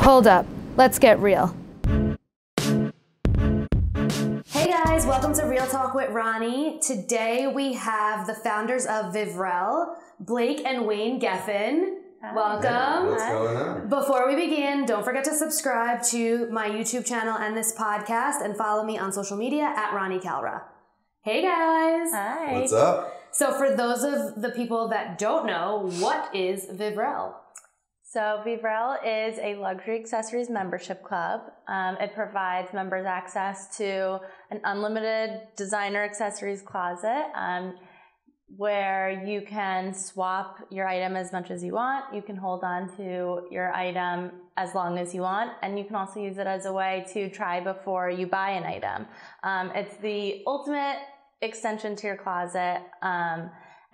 Hold up, let's get real. Hey guys, welcome to Real Talk with Ronnie. Today we have the founders of Vivrelle, Blake and Wayne Geffen. Welcome. What's going on? Before we begin, don't forget to subscribe to my YouTube channel and this podcast and follow me on social media at Ronnie Calra. Hey guys. Hi. What's up? So for those of the people that don't know, what is Vivrelle? So Vivrelle is a luxury accessories membership club. It provides members access to an unlimited designer accessories closet where you can swap your item as much as you want. You can hold on to your item as long as you want, and you can also use it as a way to try before you buy an item. It's the ultimate extension to your closet.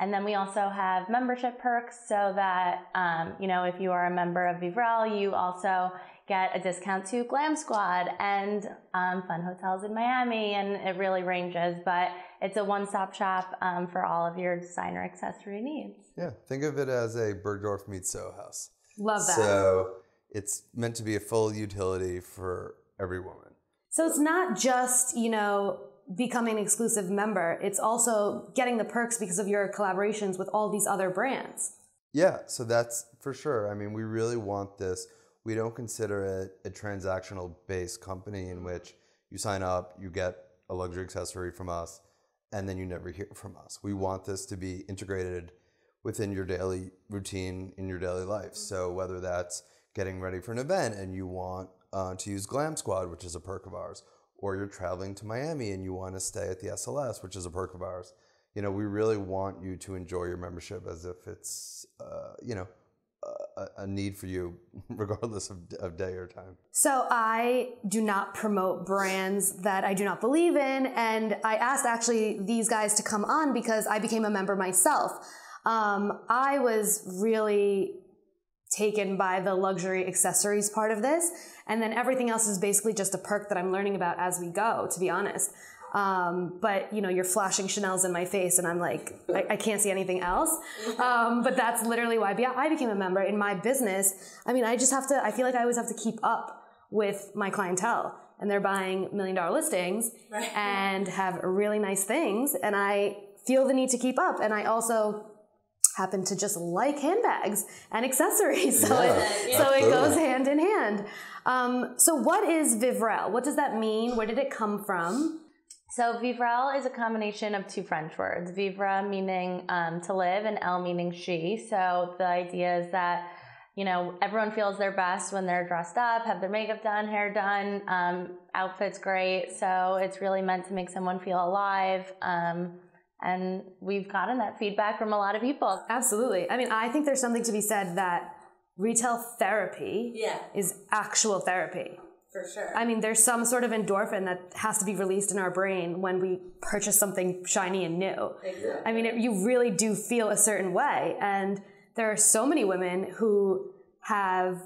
And then we also have membership perks so that, if you are a member of Vivrelle, you also get a discount to Glam Squad and fun hotels in Miami, and it really ranges. But it's a one-stop shop for all of your designer accessory needs. Yeah, think of it as a Bergdorf meets Soho House. Love that. So it's meant to be a full utility for every woman. So it's not just, becoming an exclusive member. It's also getting the perks because of your collaborations with all these other brands. Yeah, so that's for sure. I mean, we really want this. We don't consider it a transactional based company in which you sign up, you get a luxury accessory from us, and then you never hear from us. We want this to be integrated within your daily routine in your daily life. So whether that's getting ready for an event and you want to use Glam Squad, which is a perk of ours, or you're traveling to Miami and you want to stay at the SLS, which is a perk of ours. We really want you to enjoy your membership as if it's, a need for you, regardless of day or time. So I do not promote brands that I do not believe in, and I asked actually these guys to come on because I became a member myself. I was really taken by the luxury accessories part of this, and then everything else is basically just a perk that I'm learning about as we go, to be honest. But you're flashing Chanel's in my face and I'm like, I can't see anything else. But that's literally why I became a member. In my business, I feel like I always have to keep up with my clientele, and they're buying $1 million listings and have really nice things, and I feel the need to keep up. And I also happen to just like handbags and accessories. So it goes hand in hand. So what is Vivrelle? What does that mean? Where did it come from? So Vivrelle is a combination of two French words, vivre meaning to live and elle meaning she. So the idea is that, everyone feels their best when they're dressed up, have their makeup done, hair done, outfits great. So it's really meant to make someone feel alive. And we've gotten that feedback from a lot of people. Absolutely. I mean, I think there's something to be said that retail therapy is actual therapy. For sure. I mean, there's some sort of endorphin that has to be released in our brain when we purchase something shiny and new. Exactly. I mean, you really do feel a certain way. And there are so many women who have,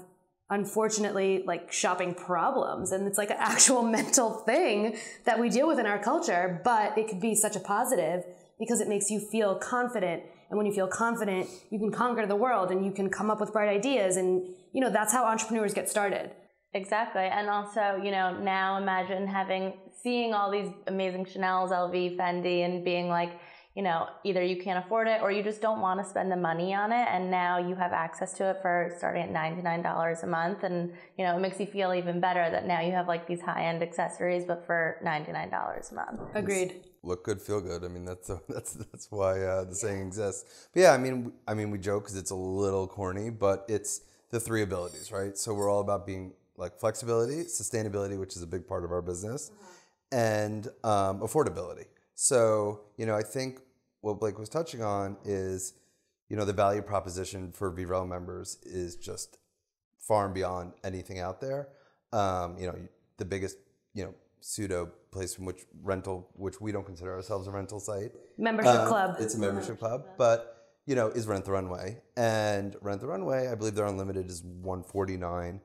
unfortunately, shopping problems. And it's like an actual mental thing that we deal with in our culture. But it could be such a positive because it makes you feel confident. And when you feel confident, you can conquer the world and you can come up with bright ideas. And, that's how entrepreneurs get started. Exactly. And also, now imagine seeing all these amazing Chanel's, LV, Fendi, and being like, either you can't afford it or you just don't want to spend the money on it. And now you have access to it for starting at $99 a month. And, it makes you feel even better that now you have these high-end accessories, but for $99 a month. Agreed. Look good, feel good. I mean, that's why the saying exists. But yeah, I mean, we joke because it's a little corny, but it's the three abilities, right? So we're all about being flexibility, sustainability, which is a big part of our business, and affordability. So, I think what Blake was touching on is, the value proposition for Vivrelle members is just far and beyond anything out there. The biggest, pseudo place from which we don't consider ourselves a rental site. Membership club. It's a membership club, but, is Rent the Runway. And Rent the Runway, I believe their unlimited is $149.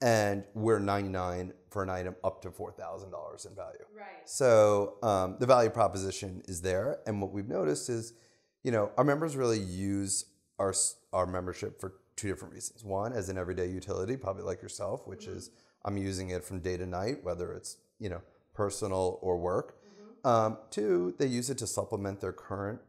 And we're $99 for an item up to $4,000 in value. Right. So the value proposition is there. And what we've noticed is, our members really use our membership for two different reasons. One, as an everyday utility, probably like yourself, which is I'm using it from day to night, whether it's, personal or work. Two, they use it to supplement their current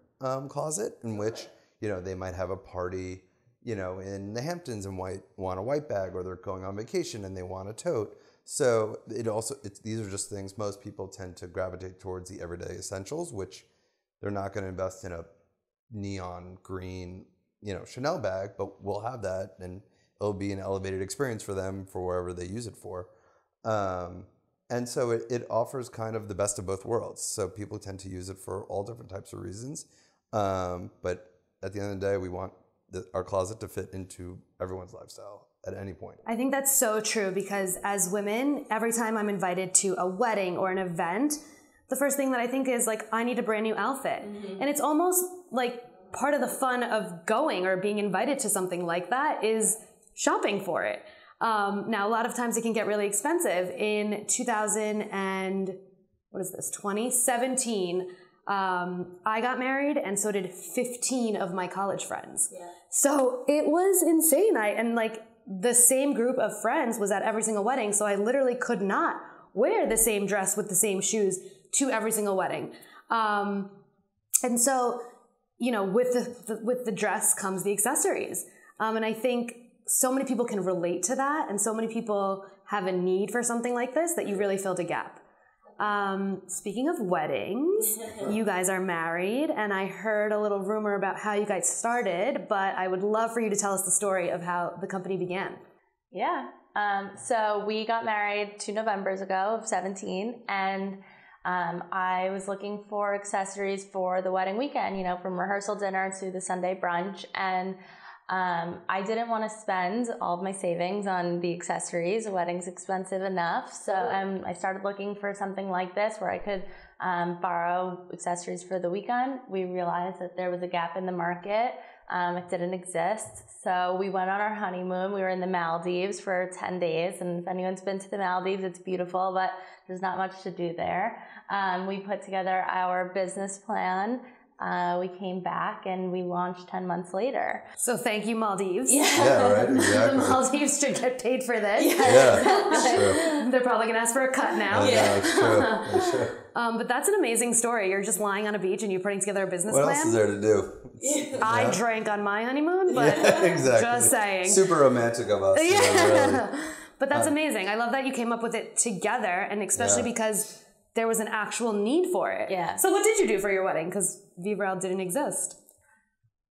closet, in which, they might have a party, in the Hamptons and want a white bag, or they're going on vacation and they want a tote. So these are just things most people tend to gravitate towards, the everyday essentials, which they're not going to invest in a neon green, Chanel bag, but we'll have that and it'll be an elevated experience for them for wherever they use it for. And so it offers kind of the best of both worlds. So people tend to use it for all different types of reasons. But at the end of the day, we want our closet to fit into everyone's lifestyle at any point. I think that's so true, because as women, every time I'm invited to a wedding or an event, the first thing that I think is like, I need a brand new outfit. And it's almost like part of the fun of going or being invited to something like that is shopping for it. Now, a lot of times it can get really expensive. In 2017, I got married, and so did 15 of my college friends. Yeah. So it was insane. And the same group of friends was at every single wedding, so I literally could not wear the same dress with the same shoes to every single wedding. And so, with the dress comes the accessories. And I think so many people can relate to that, and so many people have a need for something like this that you really filled a gap. Speaking of weddings, you guys are married, and I heard a little rumor about how you guys started, but I would love for you to tell us the story of how the company began. Yeah. So we got married 2 Novembers ago of 17, and I was looking for accessories for the wedding weekend, from rehearsal dinner to the Sunday brunch, and I didn't want to spend all of my savings on the accessories. A wedding's expensive enough. So I started looking for something like this where I could borrow accessories for the weekend. We realized that there was a gap in the market. It didn't exist. So we went on our honeymoon. We were in the Maldives for 10 days. And if anyone's been to the Maldives, it's beautiful, but there's not much to do there. We put together our business plan. We came back and we launched 10 months later. So thank you, Maldives. Yeah, right, exactly. The Maldives should get paid for this. Yeah, it's true. They're probably going to ask for a cut now. Yeah, it's true. It's true. But that's an amazing story. You're just lying on a beach and you're putting together a business plan. What else is there to do? I drank on my honeymoon, but exactly. Just saying. Super romantic of us. Really. But that's amazing. I love that you came up with it together, and especially because there was an actual need for it. Yeah. So what did you do for your wedding? Because Vivrelle didn't exist.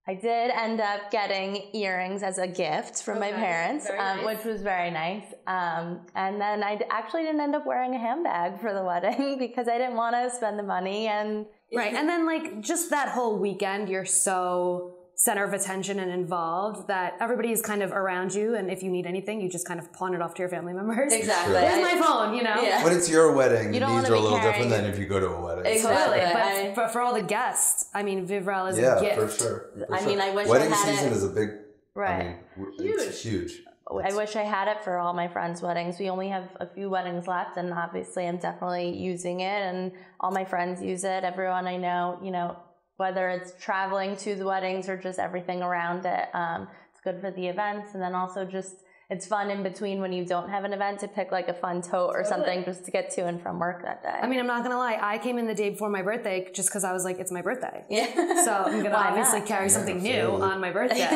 I did end up getting earrings as a gift from my parents, nice. Which was very nice. And then I actually didn't end up wearing a handbag for the wedding because I didn't want to spend the money. Right. And then just that whole weekend, you're so center of attention and involved that everybody is kind of around you, and if you need anything, you just kind of pawn it off to your family members. Exactly. Where's my phone, Yeah. When it's your wedding, the needs are a little carrying... different than if you go to a wedding. Exactly. But for all the guests, I mean, Vivrelle is a gift. For sure. I mean, I wish wedding I had season it. is a big, Right. It's huge. I wish I had it for all my friends' weddings. We only have a few weddings left, and obviously I'm definitely using it, and all my friends use it. Everyone I know, whether it's traveling to the weddings or just everything around it. It's good for the events, and then also just it's fun in between when you don't have an event to pick a fun tote or something just to get to and from work that day. I mean, I'm not going to lie. I came in the day before my birthday just because I was like, it's my birthday. Yeah. So I'm going to obviously carry something new on my birthday.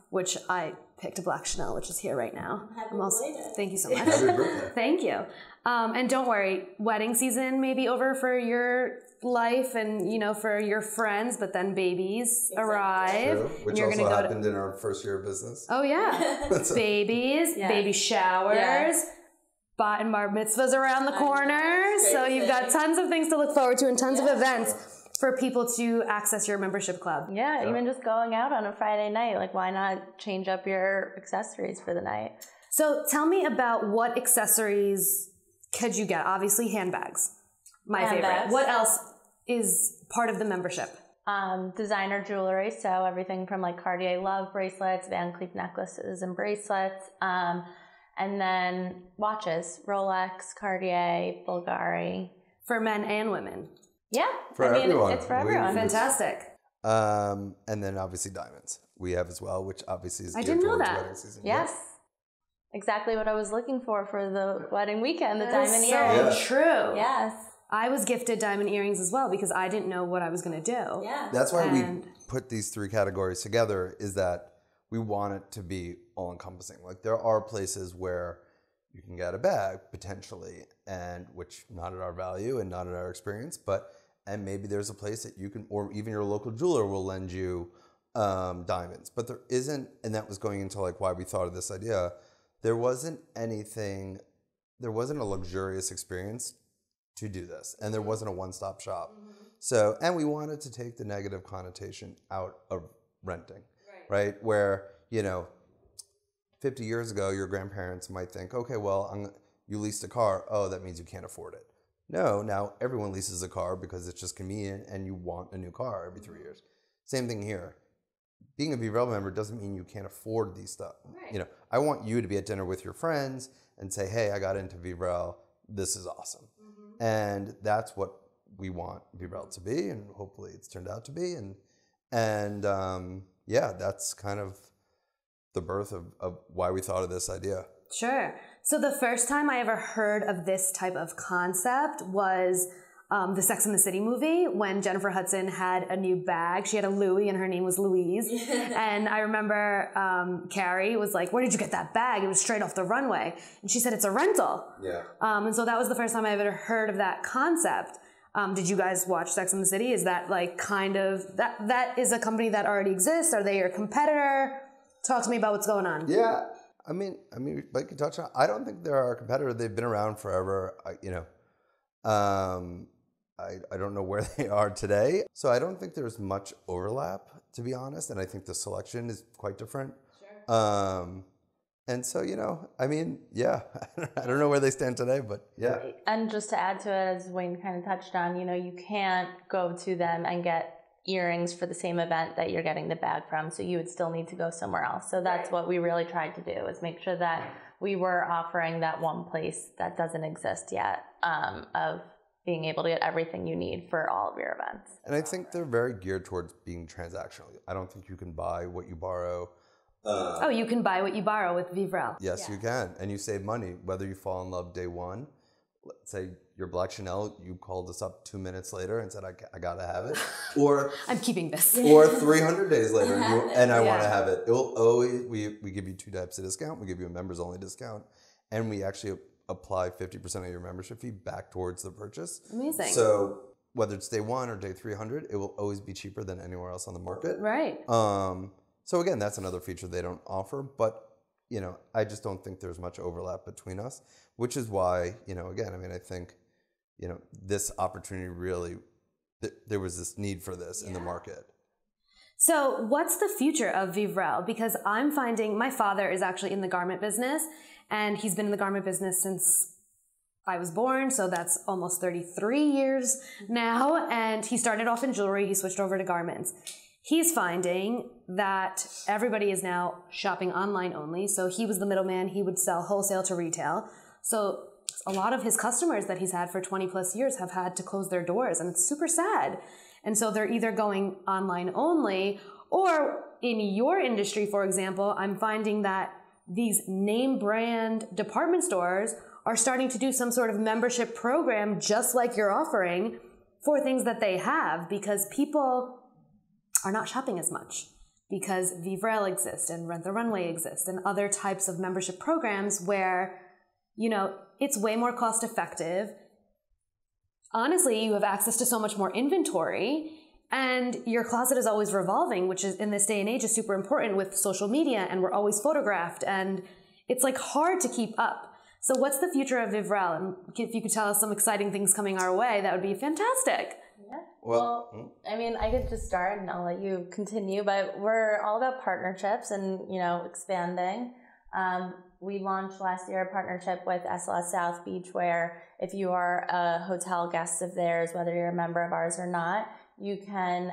Which I picked a black Chanel, which is here right now. Thank you so much. Happy birthday. Thank you. And don't worry, wedding season may be over for your life and, for your friends, but then babies arrive. True. Which also happened in our first year of business. Oh, yeah. Babies, baby showers, bat and bar mitzvahs around the corner. So you've got tons of things to look forward to and tons of events for people to access your membership club. Yeah, even just going out on a Friday night. Why not change up your accessories for the night? So tell me about what accessories could you get? Obviously handbags. My favorite. What else is part of the membership? Designer jewelry, so everything from Cartier Love bracelets, Van Cleef necklaces and bracelets, and then watches, Rolex, Cartier, Bulgari. For men and women. Yeah, for everyone. It's for everyone. Fantastic. And then obviously diamonds. we have as well, which obviously is I geared didn't know towards that. wedding season. Yes. Exactly what I was looking for the wedding weekend, the That diamond is earrings. so true. Yes. I was gifted diamond earrings as well because I didn't know what I was going to do. Yeah. That's why we put these 3 categories together, is that we want it to be all-encompassing. Like, there are places where you can get a bag, potentially, and which not at our value and not at our experience, and maybe there's a place that you can, or even your local jeweler will lend you diamonds. But there isn't, and that was going into like why we thought of this idea, there wasn't a luxurious experience to do this, and there wasn't a one-stop shop. So, and we wanted to take the negative connotation out of renting, right? Where, 50 years ago, your grandparents might think, okay, well, you leased a car. Oh, that means you can't afford it. No, now everyone leases a car because it's just convenient and you want a new car every 3 years. Same thing here. Being a Vivrelle member doesn't mean you can't afford these stuff. Right. I want you to be at dinner with your friends and say, hey, I got into Vivrelle. This is awesome. And that's what we want Vivrelle to be, and hopefully it's turned out to be. And that's kind of the birth of why we thought of this idea. Sure. So the first time I ever heard of this type of concept was the Sex and the City movie, when Jennifer Hudson had a new bag. She had a Louis and her name was Louise. And I remember Carrie was like, where did you get that bag? It was straight off the runway. And she said, it's a rental. Yeah. And so that was the first time I ever heard of that concept. Did you guys watch Sex and the City? Is that like kind of, that is a company that already exists? Are they your competitor? Talk to me about what's going on. Yeah. I mean, like you touched on, I don't think they're our competitor. They've been around forever. I don't know where they are today. So I don't think there's much overlap, to be honest. And I think the selection is quite different. Sure. And so, I don't know where they stand today, but yeah. And just to add to it, as Wayne kind of touched on, you can't go to them and get earrings for the same event that you're getting the bag from. So you would still need to go somewhere else. So that's what we really tried to do, is make sure that we were offering that one place that doesn't exist yet, of being able to get everything you need for all of your events. And I think they're very geared towards being transactional. I don't think you can buy what you borrow. You can buy what you borrow with Vivrelle. Yes, you can. And you save money, whether you fall in love day one. Let's say your black Chanel, you called us up 2 minutes later and said, I got to have it. Or I'm keeping this. Or 300 days later, I want to have it. It will always, we give you 2 types of discount. We give you a members only discount. And we actually apply 50% of your membership fee back towards the purchase. Amazing. So whether it's day 1 or day 300, it will always be cheaper than anywhere else on the market. Right. So again, that's another feature they don't offer, but I just don't think there's much overlap between us, which is why, I think, this opportunity really, there was this need for this in the market. So what's the future of Vivrelle? Because I'm finding my father is actually in the garment business, and he's been in the garment business since I was born. So that's almost 33 years now. And he started off in jewelry. He switched over to garments. He's finding that everybody is now shopping online only. So he was the middleman. He would sell wholesale to retail. So a lot of his customers that he's had for 20 plus years have had to close their doors, and it's super sad. And so they're either going online only, or in your industry, for example, I'm finding that these name brand department stores are starting to do some sort of membership program just like you're offering for things that they have, because people are not shopping as much because Vivrelle exists and Rent the Runway exists and other types of membership programs where, it's way more cost effective. Honestly, you have access to so much more inventory, and your closet is always revolving, which is in this day and age is super important with social media, and we're always photographed, and it's like hard to keep up. So what's the future of Vivrelle? And if you could tell us some exciting things coming our way, that would be fantastic. Yeah. Well, I could just start and I'll let you continue, but we're all about partnerships and, expanding. We launched last year a partnership with Sls South Beach, where if you are a hotel guest of theirs, whether you're a member of ours or not, you can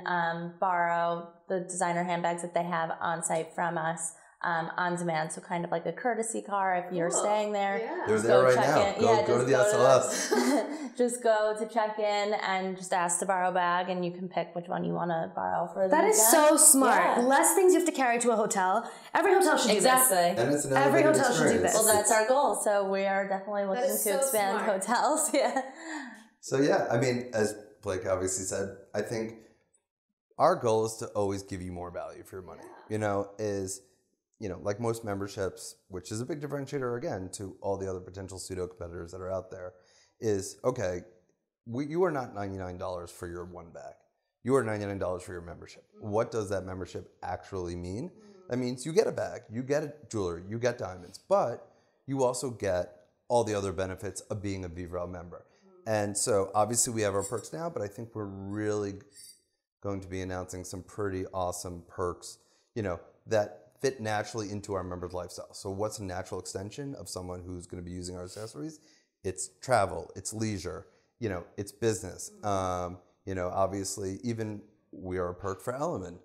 borrow the designer handbags that they have on site from us on demand. So kind of like a courtesy car if you're staying there. Yeah. They're there right now. Go to the SLS. Just go to check in and just ask to borrow a bag, and you can pick which one you want to borrow for the That weekend. is so smart. Yeah. Less things you have to carry to a hotel. Every hotel should do Exactly. this. And it's an Every elevated hotel should do experience. this. Well, that's our goal. So we are definitely looking is to so expand smart. hotels. Yeah. So yeah, I mean, as Blake obviously said, I think our goal is to always give you more value for your money. Like most memberships, which is a big differentiator again to all the other potential pseudo competitors that are out there, is okay, you are not $99 for your one bag. You are $99 for your membership. What does that membership actually mean? That means you get a bag, you get jewelry, you get diamonds, but you also get all the other benefits of being a Vivrelle member. And so obviously we have our perks now, but I think we're really going to be announcing some pretty awesome perks, that fit naturally into our members' lifestyle. So what's a natural extension of someone who's going to be using our accessories? It's travel, it's leisure, it's business. Obviously even we are a perk for Element,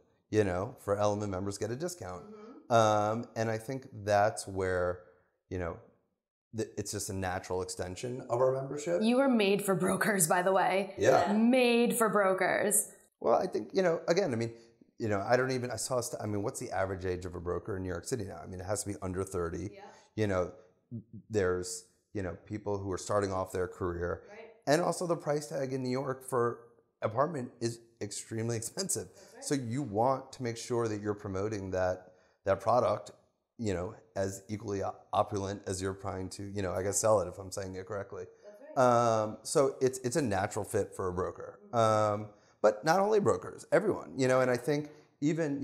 for Element members get a discount. And I think that's where, it's just a natural extension of our membership. You were made for brokers, by the way. Yeah. Made for brokers. Well, I think, again, I saw, what's the average age of a broker in New York City now? It has to be under 30. Yeah. There's, people who are starting off their career. Right. And also the price tag in New York for apartment is extremely expensive. Right. So you want to make sure that you're promoting that product, as equally opulent as you're trying to, sell it, if I'm saying it correctly. That's right. So it's a natural fit for a broker. But not only brokers, everyone, and I think even,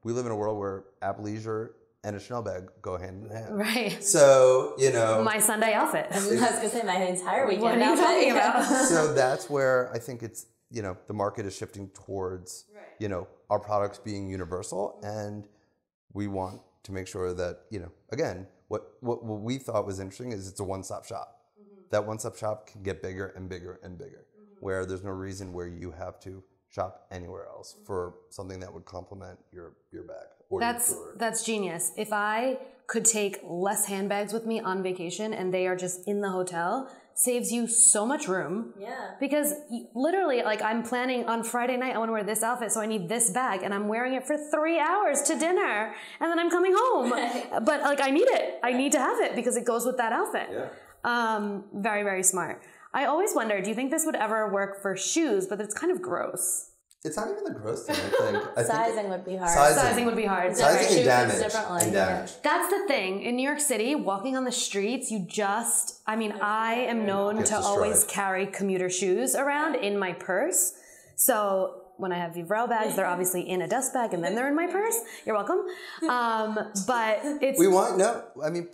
we live in a world where athleisure and a Chanel bag go hand in hand. Right. So, my Sunday outfit. I was going to say my entire weekend. What are you talking about? So that's where I think it's, the market is shifting towards, our products being universal. And we want to make sure that, again, what we thought was interesting is it's a one-stop shop. That one-stop shop can get bigger and bigger and bigger, where there's no reason where you have to shop anywhere else for something that would complement your bag. Or that's genius. If I could take less handbags with me on vacation and they are just in the hotel, saves you so much room. Yeah. Because literally, I'm planning on Friday night, I want to wear this outfit, so I need this bag, and I'm wearing it for 3 hours to dinner, and then I'm coming home. But I need it. I need to have it because it goes with that outfit. Yeah. Very, very smart. I always wonder, do you think this would ever work for shoes? But it's kind of gross. It's not even the gross thing, I think. Sizing would be hard. Sizing would be hard. Sizing and damage. That's the thing. In New York City, walking on the streets, I am known to always carry commuter shoes around in my purse. So when I have Vivrelle bags, they're obviously in a dust bag and then they're in my purse. You're welcome. But it's...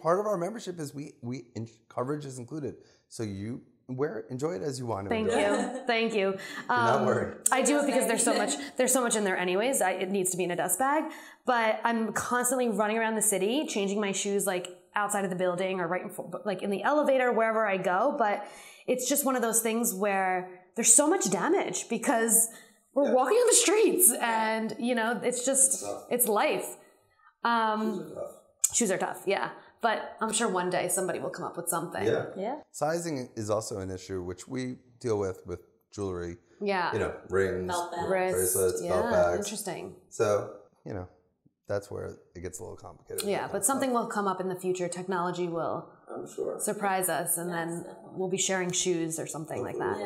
part of our membership is coverage is included. So you... enjoy it as you want to. Thank you. Not worried. I do it because there's so much in there anyways. It needs to be in a dust bag, but I'm constantly running around the city, changing my shoes outside of the building or in the elevator, wherever I go. But it's just one of those things where there's so much damage because we're walking on the streets and it's life. Shoes are tough. Yeah. But I'm sure one day somebody will come up with something. Yeah. Sizing is also an issue, which we deal with jewelry. Yeah. Rings, bracelets, belt bags. Interesting. So, that's where it gets a little complicated. Yeah, but something will come up in the future. Technology will surprise us, and then we'll be sharing shoes or something like that.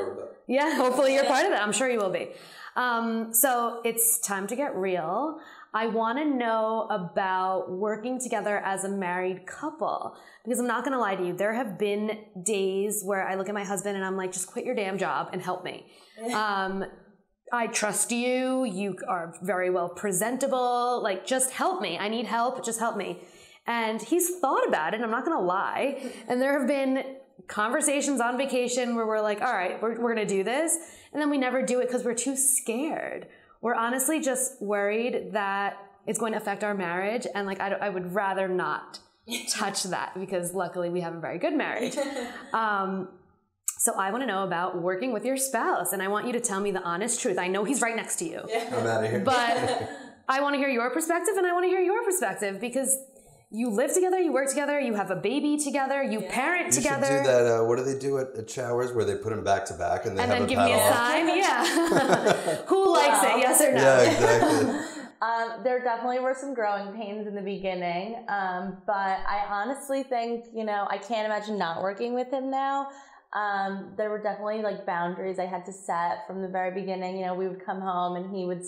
Yeah, hopefully you're part of that. I'm sure you will be. So it's time to get real. I want to know about working together as a married couple, because I'm not going to lie to you. There have been days where I look at my husband and I'm like, just quit your damn job and help me. I trust you. You are very well presentable. Just help me. I need help. Just help me. And he's thought about it. I'm not going to lie. And there have been conversations on vacation where we're like, all right, we're going to do this. And then we never do it because we're too scared. We're honestly just worried that it's going to affect our marriage. And I would rather not touch that because luckily we have a very good marriage. So I want to know about working with your spouse, and I want you to tell me the honest truth. I know he's right next to you. I'm out of here. But I want to hear your perspective, and I want to hear your perspective because you live together, you work together, you have a baby together, you parent together. You should do that. What do they do at showers where they put them back to back and they have then a give me a paddle? sign? Yeah. Who likes it? Yes or no? Yeah, exactly. There definitely were some growing pains in the beginning, but I honestly think, I can't imagine not working with him now. There were definitely like boundaries I had to set from the very beginning. We would come home and he would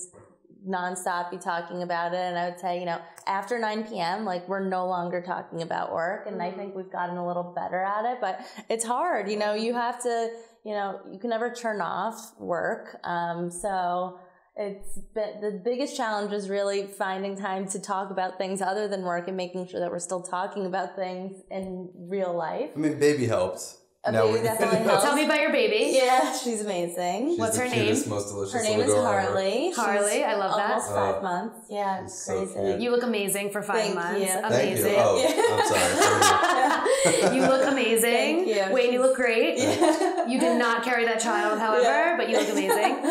nonstop be talking about it, and I would say, after 9 p.m., like, we're no longer talking about work, and I think we've gotten a little better at it, but it's hard. You have to, you can never turn off work. So it's been, the biggest challenge is really finding time to talk about things other than work and making sure that we're still talking about things in real life. I mean, baby helps. Baby definitely helps. Tell me about your baby. Yeah, she's amazing. She's What's the her cutest, name? Most delicious Her name is little girl Harley. ever. Harley, I love that. Almost 5 months. Yeah, it's so crazy. cute. You look amazing for 5 Thank months. you. Amazing. Thank you. Oh, I'm sorry. You look amazing. Thank you. Wayne, you look great. Yeah. You did not carry that child, however, but you look amazing.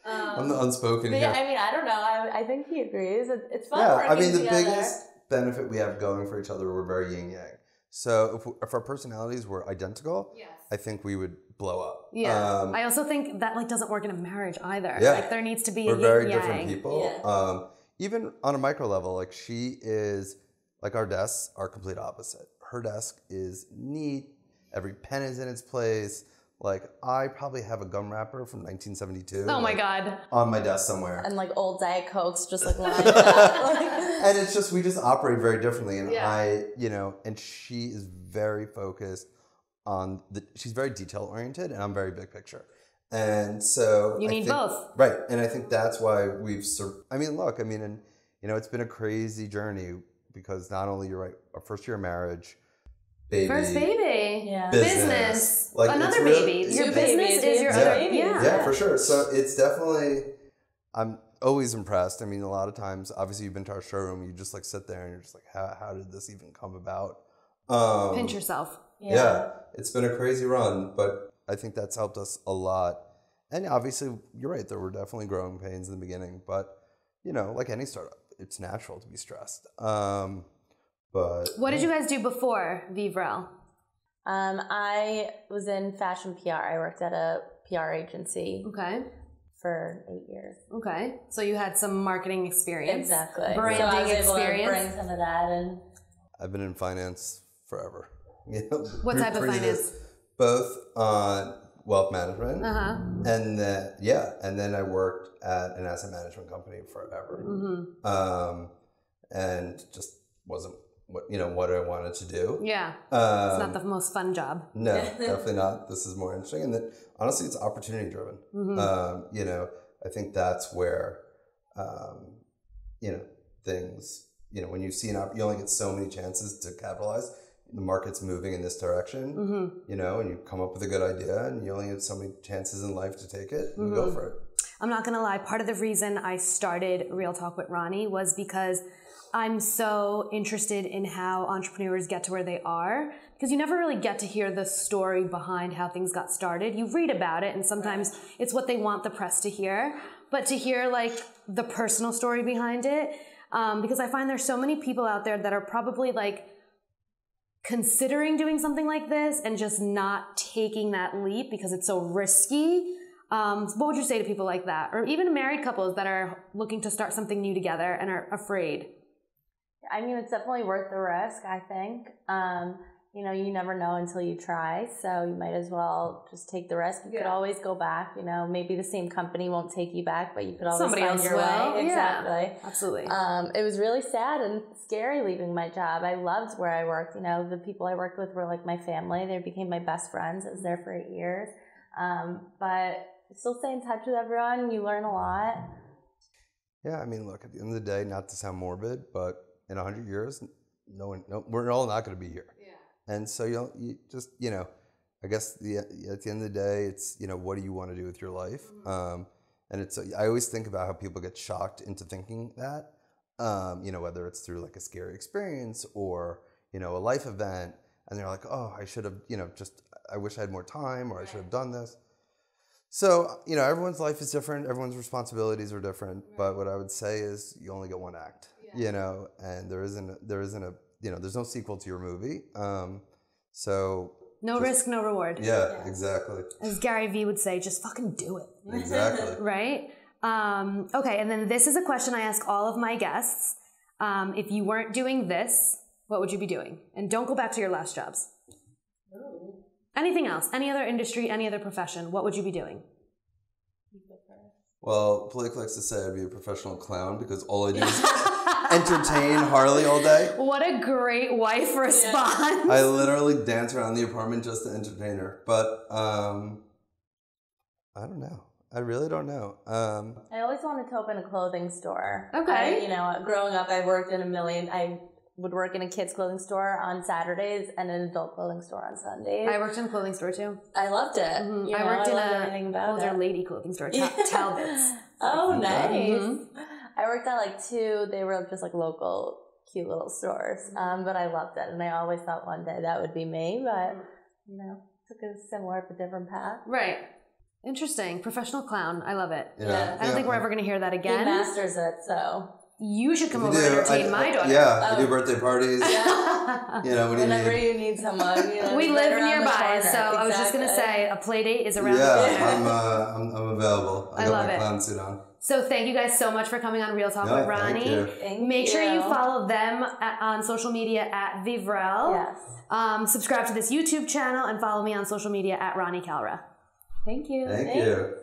I'm the unspoken But here. yeah, I mean, I don't know. I think he agrees. It's fun Yeah, working I mean, the together. biggest benefit we have going for each other, we're very yin-yang. So if our personalities were identical, I think we would blow up. Yeah. I also think that doesn't work in a marriage either. Yeah. Like there needs to be We're a very yin-yang. different people. Even on a micro level, like she is, like our desks are complete opposite. Her desk is neat. Every pen is in its place. Like I probably have a gum wrapper from 1972. Oh my God. On my desk somewhere. And like old Diet Cokes just like lined up. And it's just, we just operate very differently. And Yeah. and she is very focused on she's very detail oriented and I'm very big picture. And so You need both. Right. And I think that's why and it's been a crazy journey because not only you're right, our first year of marriage, baby. First baby. Yeah. Business. Like, Another it's real- baby. Your Two business babies, is your two other babies. Yeah. Yeah, for sure. So it's definitely, I'm always impressed. I mean, a lot of times, obviously you've been to our showroom, you just like sit there and you're just like, how did this even come about? Pinch yourself. Yeah, it's been a crazy run, but I think that's helped us a lot. And obviously, you're right, there were definitely growing pains in the beginning, but like any startup, it's natural to be stressed. But What did you guys do before Vivrelle? I was in fashion PR. I worked at a PR agency Okay. for 8 years. Okay. So you had some marketing experience. Exactly. Branding so I was experience. able to bring some of that and I've been in finance forever. What type of finance? Both on wealth management, Uh-huh. and then I worked at an asset management company forever, and just wasn't what I wanted to do. Yeah. It's not the most fun job. No, definitely not. This is more interesting, and that honestly, it's opportunity driven. I think that's where, things. When you see you only get so many chances to capitalize. The market's moving in this direction, and you come up with a good idea, and you only have so many chances in life to take it, and go for it. I'm not going to lie. Part of the reason I started Real Talk with Ronnie was because I'm so interested in how entrepreneurs get to where they are, because you never really get to hear the story behind how things got started. You read about it, and sometimes it's what they want the press to hear, but to hear like the personal story behind it, because I find there's so many people out there that are probably like considering doing something like this and just not taking that leap because it's so risky. What would you say to people like that? Or even married couples that are looking to start something new together and are afraid? I mean, it's definitely worth the risk, I think. You never know until you try, so you might as well just take the risk. You could always go back, maybe the same company won't take you back, but you could always Somebody find else your will. way. Exactly. Yeah, absolutely. It was really sad and scary leaving my job. I loved where I worked. The people I worked with were like my family. They became my best friends. I was there for 8 years. But still stay in touch with everyone. You learn a lot. Yeah, I mean, look, at the end of the day, not to sound morbid, but in 100 years, we're all not going to be here. Yeah. And so you just, I guess at the end of the day, it's, what do you want to do with your life? And I always think about how people get shocked into thinking that, whether it's through like a scary experience or, a life event, and they're like, oh, I should have, I wish I had more time, or I should have done this. So, everyone's life is different. Everyone's responsibilities are different. But what I would say is you only get one act, and there isn't there's no sequel to your movie. So no risk, no reward. Yeah, exactly. As Gary Vee would say, just fucking do it. Exactly. Right? Okay, and then this is a question I ask all of my guests. If you weren't doing this, what would you be doing? And don't go back to your last jobs. Ooh. Anything else? Any other industry, any other profession? What would you be doing? Well, Blake likes to say I'd be a professional clown because all I do is entertain Harley all day. What a great wife response. I literally dance around the apartment just to entertain her. But I don't know. I really don't know. I always wanted to open a clothing store. Okay. Growing up, I would work in a kids' clothing store on Saturdays and an adult clothing store on Sundays. I worked in a clothing store too. I loved it. Mm-hmm. I worked in a older lady clothing store, Talbot's. Oh, nice. Mm-hmm. I worked at like 2. They were just like local, cute little stores. But I loved it, and I always thought one day that would be me. But took a similar but different path. Right. Interesting. Professional clown. I love it. Yeah. I don't think we're ever going to hear that again. He masters it, so. You should come over and entertain my daughter. Yeah, I do birthday parties. Whenever you need someone. We live nearby, so I was just going to say a play date is around the corner. Yeah, I'm available. I got love my clown suit on. So thank you guys so much for coming on Real Talk with Ronnie. Make sure you follow them on social media at Vivrelle. Yes. Subscribe to this YouTube channel and follow me on social media at Ronnie Calra. Thank you. Thank you.